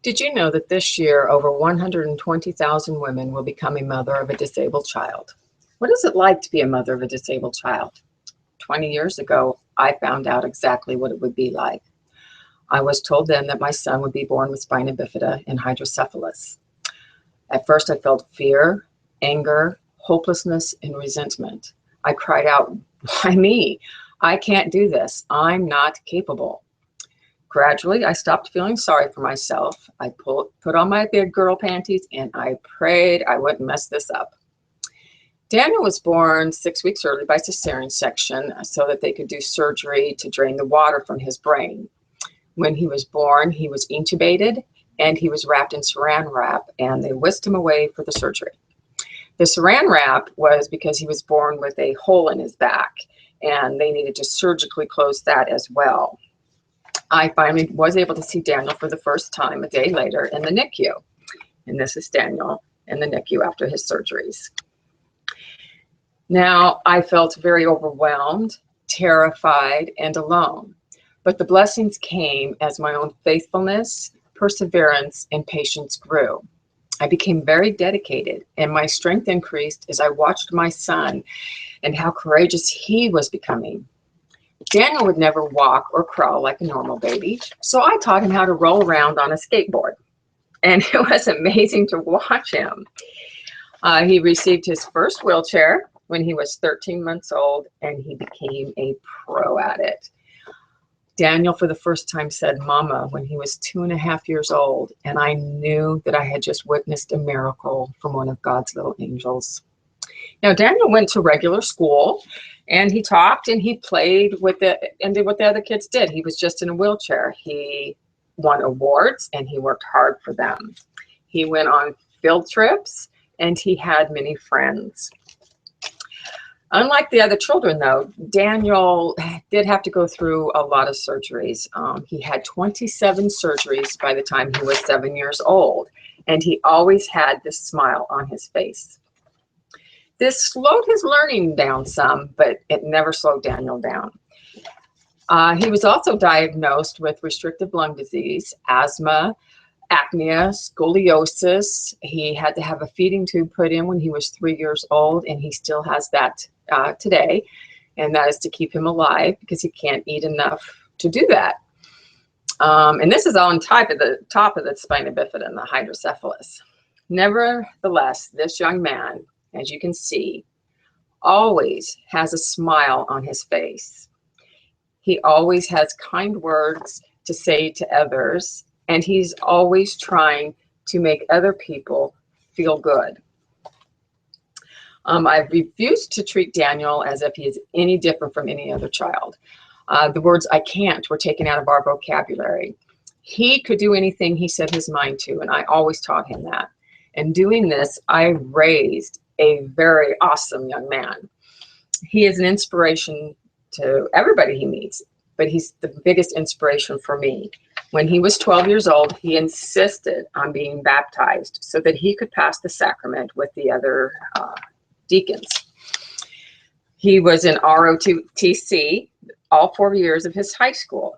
Did you know that this year over 120,000 women will become a mother of a disabled child? What is it like to be a mother of a disabled child? 20 years ago, I found out exactly what it would be like. I was told then that my son would be born with spina bifida and hydrocephalus. At first, I felt fear, anger, hopelessness, and resentment. I cried out, "Why me? I can't do this. I'm not capable." Gradually, I stopped feeling sorry for myself. I put on my big girl panties and I prayed I wouldn't mess this up. Daniel was born 6 weeks early by cesarean section so that they could do surgery to drain the water from his brain. When he was born, he was intubated and he was wrapped in saran wrap, and they whisked him away for the surgery. The saran wrap was because he was born with a hole in his back, and they needed to surgically close that as well. I finally was able to see Daniel for the first time a day later in the NICU. And this is Daniel in the NICU after his surgeries. Now, I felt very overwhelmed, terrified, and alone. But the blessings came as my own faithfulness, perseverance, and patience grew. I became very dedicated, and my strength increased as I watched my son and how courageous he was becoming. Daniel would never walk or crawl like a normal baby, so I taught him how to roll around on a skateboard, and it was amazing to watch him. He received his first wheelchair when he was 13 months old, and he became a pro at it. Daniel, for the first time, said "Mama" when he was 2.5 years old, and I knew that I had just witnessed a miracle from one of God's little angels. Now, Daniel went to regular school, and he talked and he played with it and did what the other kids did. He was just in a wheelchair. He won awards and he worked hard for them. He went on field trips and he had many friends. Unlike the other children, though, Daniel did have to go through a lot of surgeries. He had 27 surgeries by the time he was 7 years old, and he always had this smile on his face. This slowed his learning down some, but it never slowed Daniel down. He was also diagnosed with restrictive lung disease, asthma, apnea, scoliosis. He had to have a feeding tube put in when he was 3 years old, and he still has that today. And that is to keep him alive because he can't eat enough to do that. And this is on top of the spina bifida and the hydrocephalus. Nevertheless, this young man, as you can see, always has a smile on his face. He always has kind words to say to others, and he's always trying to make other people feel good. I refused to treat Daniel as if he is any different from any other child. The words "I can't" were taken out of our vocabulary. He could do anything he set his mind to, and I always taught him that. In doing this, I raised a very awesome young man. He is an inspiration to everybody he meets, but he's the biggest inspiration for me. When he was 12 years old, he insisted on being baptized so that he could pass the sacrament with the other deacons. He was in ROTC all 4 years of his high school.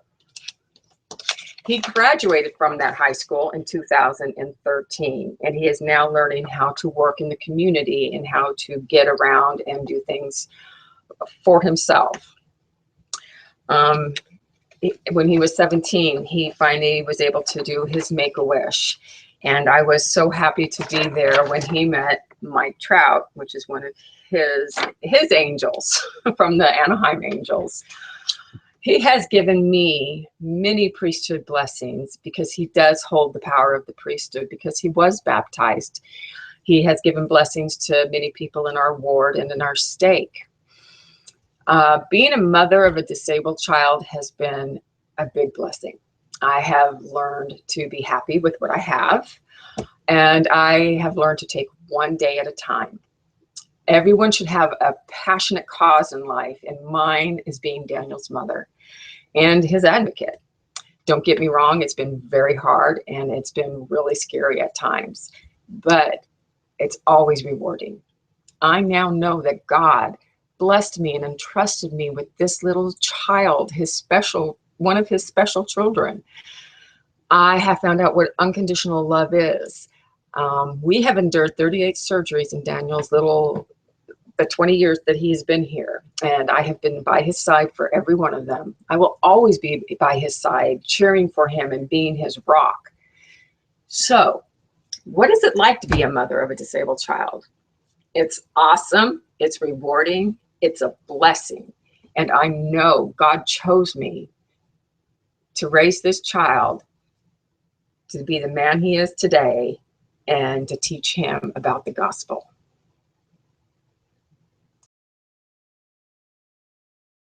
He graduated from that high school in 2013, and he is now learning how to work in the community and how to get around and do things for himself. When he was 17, he finally was able to do his Make-A-Wish, and I was so happy to be there when he met Mike Trout, which is one of his angels from the Anaheim Angels. He has given me many priesthood blessings because he does hold the power of the priesthood because he was baptized. He has given blessings to many people in our ward and in our stake. Being a mother of a disabled child has been a big blessing. I have learned to be happy with what I have, and I have learned to take one day at a time. Everyone should have a passionate cause in life, and mine is being Daniel's mother and his advocate. Don't get me wrong, it's been very hard and it's been really scary at times, but it's always rewarding. I now know that God blessed me and entrusted me with this little child, one of his special children. I have found out what unconditional love is. We have endured 38 surgeries in Daniel's the 20 years that he's been here, and I have been by his side for every one of them. I will always be by his side, cheering for him and being his rock. So, what is it like to be a mother of a disabled child? It's awesome. It's rewarding. It's a blessing. And I know God chose me to raise this child to be the man he is today and to teach him about the gospel.